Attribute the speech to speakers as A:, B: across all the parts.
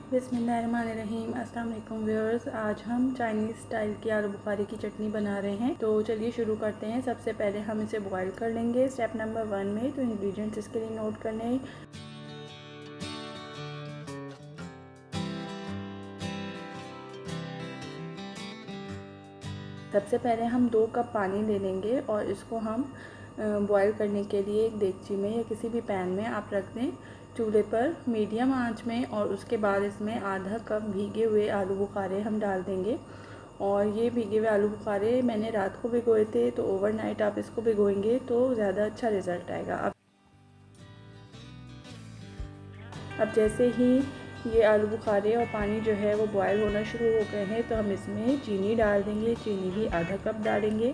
A: बिस्मिल्लाहिर्रहमानिर्रहीम। अस्सलाम वालेकुम व्यूअर्स। आज हम चाइनीज़ स्टाइल की आलू बुखारे की चटनी बना रहे हैं। तो चलिए शुरू करते हैं। सबसे पहले हम इसे बॉईल कर लेंगे। स्टेप नंबर 1 में तो इंग्रेडिएंट्स इसके लिए नोट कर लें। सबसे पहले हम 2 कप पानी ले लेंगे और इसको हम बॉईल करने के लिए एक देगची में या किसी भी पैन में आप रख दें चूल्हे पर मीडियम आंच में। और उसके बाद इसमें आधा कप भीगे हुए आलू बुखारे हम डाल देंगे। और ये भीगे हुए आलू बुखारे मैंने रात को भिगोए थे, तो ओवरनाइट आप इसको भिगोएंगे तो ज़्यादा अच्छा रिज़ल्ट आएगा। अब जैसे ही ये आलू बुखारे और पानी जो है वो बॉयल होना शुरू हो गए हैं, तो हम इसमें चीनी डाल देंगे। चीनी भी आधा कप डालेंगे।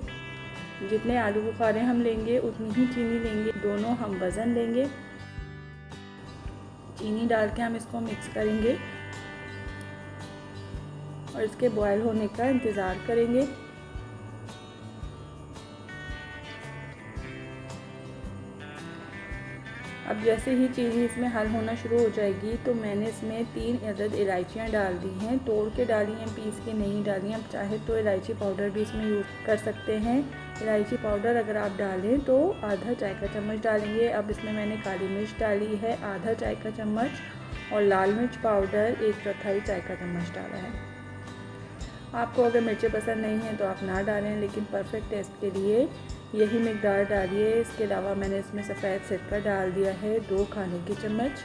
A: जितने आलू बुखारे हम लेंगे उतनी ही चीनी लेंगे। दोनों हम वज़न लेंगे। चीनी डाल के हम इसको मिक्स करेंगे और इसके बॉयल होने का इंतज़ार करेंगे। अब जैसे ही चीनी इसमें हल होना शुरू हो जाएगी, तो मैंने इसमें 3 अदद इलायचियाँ डाल दी हैं। तोड़ के डाली हैं, पीस के नहीं डाली हैं। आप चाहे तो इलायची पाउडर भी इसमें यूज़ कर सकते हैं। इलायची पाउडर अगर आप डालें तो आधा चाय का चम्मच डालेंगे। अब इसमें मैंने काली मिर्च डाली है आधा चाय का चम्मच, और लाल मिर्च पाउडर 1/4 चाय का चम्मच डाला है। आपको अगर मिर्चें पसंद नहीं हैं तो आप ना डालें, लेकिन परफेक्ट टेस्ट के लिए यही मिकदार डालिए। इसके अलावा मैंने इसमें सफ़ेद सिरका डाल दिया है 2 खाने के चम्मच।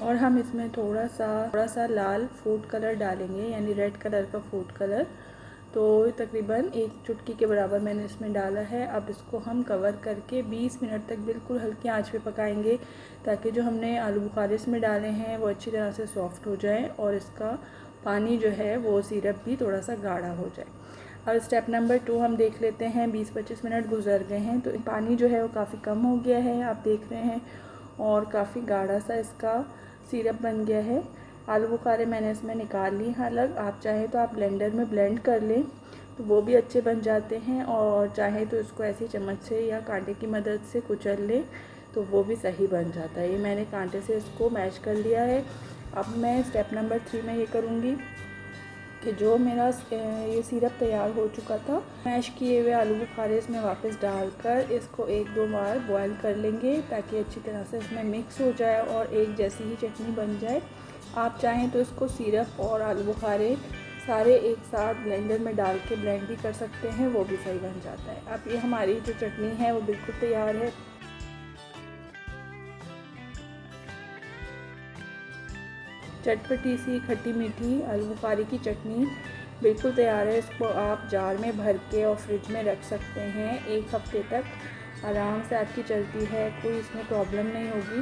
A: और हम इसमें थोड़ा सा लाल फूड कलर डालेंगे, यानी रेड कलर का फूड कलर। तो तकरीबन 1 चुटकी के बराबर मैंने इसमें डाला है। अब इसको हम कवर करके 20 मिनट तक बिल्कुल हल्की आंच पे पकाएंगे, ताकि जो हमने आलू बुखारे इसमें डाले हैं वो अच्छी तरह से सॉफ़्ट हो जाए और इसका पानी जो है वो सिरप भी थोड़ा सा गाढ़ा हो जाए। अब स्टेप नंबर 2 हम देख लेते हैं। 20-25 मिनट गुजर गए हैं, तो पानी जो है वो काफ़ी कम हो गया है, आप देख रहे हैं, और काफ़ी गाढ़ा सा इसका सिरप बन गया है। आलू बुखारे मैंने इसमें निकाल ली हैं अलग। आप चाहें तो आप ब्लेंडर में ब्लेंड कर लें तो वो भी अच्छे बन जाते हैं, और चाहें तो इसको ऐसी चम्मच से या कांटे की मदद से कुचल लें तो वो भी सही बन जाता है। ये मैंने कांटे से इसको मैश कर लिया है। अब मैं स्टेप नंबर 3 में ये करूँगी कि जो मेरा ये सिरप तैयार हो चुका था, मैश किए हुए आलू बुखारे इसमें वापस डालकर इसको 1-2 बार बॉईल कर लेंगे, ताकि अच्छी तरह से इसमें मिक्स हो जाए और एक जैसी ही चटनी बन जाए। आप चाहें तो इसको सिरप और आलू बुखारे सारे एक साथ ब्लेंडर में डाल के ब्लेंड भी कर सकते हैं, वो भी सही बन जाता है। अब ये हमारी जो चटनी है वो बिल्कुल तैयार है। चटपटी सी खट्टी मीठी आलू बुखारे की चटनी बिल्कुल तैयार है। इसको आप जार में भर के और फ्रिज में रख सकते हैं। 1 हफ्ते तक आराम से आपकी चलती है, कोई इसमें प्रॉब्लम नहीं होगी,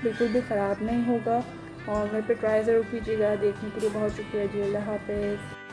A: बिल्कुल भी ख़राब नहीं होगा। और घर पे ट्राई ज़रूर कीजिएगा। देखने के लिए बहुत शुक्रिया जी। अल्लाह हाफ़िज़।